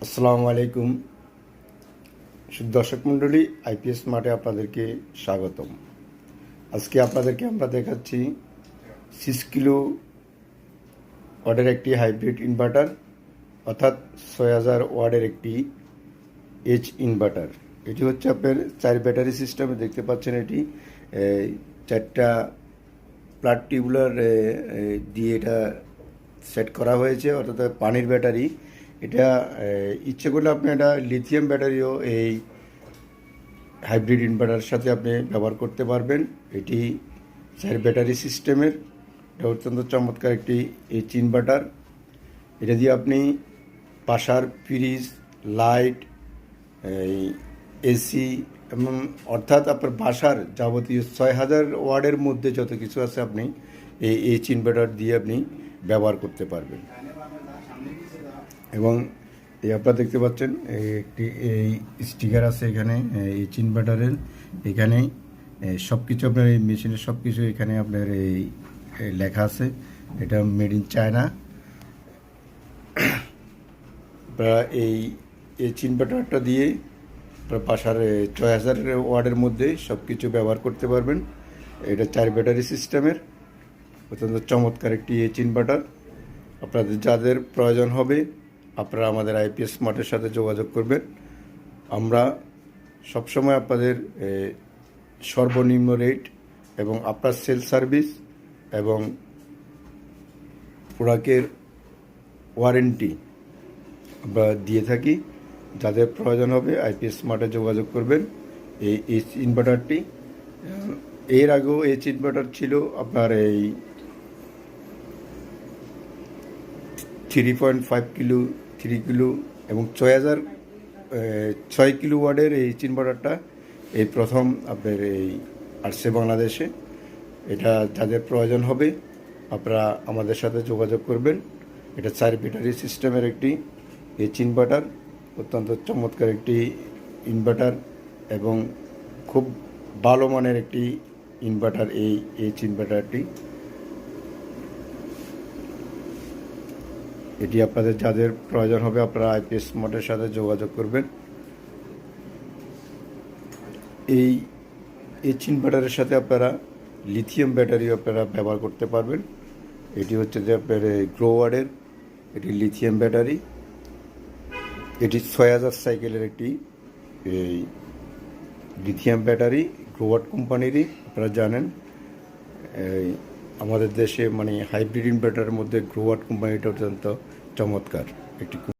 আসসালামু আলাইকুম দর্শক মণ্ডলী, আইপিএস মাঠে আপনাদেরকে স্বাগতম। আজকে আপনাদেরকে আমরা দেখাচ্ছি 6 কিলো ওয়াটের একটি হাইব্রিড ইনভার্টার, অর্থাৎ 6000 ওয়াটের একটি এইচ ইনভার্টার। এটি হচ্ছে আপনার 4 ব্যাটারি সিস্টেমে দেখতে পাচ্ছেন। এটি 4টা প্লাট টিউবুলার দিয়ে এটা সেট করা হয়েছে, অর্থাৎ পানির ব্যাটারি। এটা ইচ্ছে করলে আপনি এটা লিথিয়াম ব্যাটারিও এই হাইব্রিড ইনভার্টারের সাথে আপনি ব্যবহার করতে পারবেন। এটি 4 ব্যাটারি সিস্টেমের, এটা অত্যন্ত চমৎকার একটি এইচ ইনভার্টার। এটা দিয়ে আপনি বাসার ফ্রিজ, লাইট, এসি এবং অর্থাৎ আপনার বাসার যাবতীয় 6000 ওয়াটের মধ্যে যত কিছু আছে আপনি এই এইচ ইনভার্টার দিয়ে আপনি ব্যবহার করতে পারবেন। এবং এই আপনারা দেখতে পাচ্ছেন একটি এই স্টিকার আছে এখানে এইচ ইনভার্টারের। এখানে সব কিছু আপনার এই মেশিনের সব কিছু এখানে আপনার এই লেখা আছে। এটা মেড ইন চায়না। আপনারা এই এইচ ইনভার্টারটা দিয়ে বাসার 6000 ওয়াটের মধ্যে সব কিছু ব্যবহার করতে পারবেন। এটা 4 ব্যাটারি সিস্টেমের অত্যন্ত চমৎকার একটি এইচ ইনভার্টার। আপনাদের যাদের প্রয়োজন হবে আপনারা আমাদের আইপিএস স্মার্টের সাথে যোগাযোগ করবেন। আমরা সবসময় আপনাদের সর্বনিম্ন রেট এবং আপনার সেল সার্ভিস এবং প্রোডাক্টের ওয়ারেন্টি আমরা দিয়ে থাকি। যাদের প্রয়োজন হবে আইপিএস স্মার্টে যোগাযোগ করবেন। এই এইচ ইনভার্টারটি এর আগেও এইচ ইনভার্টার ছিল আপনার এই 3.5 কিলো, 3 কিলো এবং 6 কিলো ওয়াটের এই ইনভার্টারটা এই প্রথম আপনার এই আসছে বাংলাদেশে। এটা যাদের প্রয়োজন হবে আপনারা আমাদের সাথে যোগাযোগ করবেন। এটা 4 ব্যাটারি সিস্টেমের একটি এইচ ইনভার্টার, অত্যন্ত চমৎকার একটি ইনভার্টার এবং খুব ভালো মানের একটি ইনভার্টার এই এইচ ইনভার্টারটি। এটি আপনাদের যাদের প্রয়োজন হবে আপনারা আইপিএস স্মার্টের সাথে যোগাযোগ করবেন। এই এইচ ইনভার্টারের সাথে আপনারা লিথিয়াম ব্যাটারিও আপনারা ব্যবহার করতে পারবেন। এটি হচ্ছে যে আপনার গ্রোওয়ার্ডের এটি লিথিয়াম ব্যাটারি। এটি 6000 সাইকেলের একটি এই লিথিয়াম ব্যাটারি, গ্রোওয়ার্ড কোম্পানিরই। আপনারা জানেন আমাদের দেশে মানে হাইব্রিড ইনভার্টারের মধ্যে গ্রোওয়ার্ড কোম্পানিটা অত্যন্ত চমৎকার একটি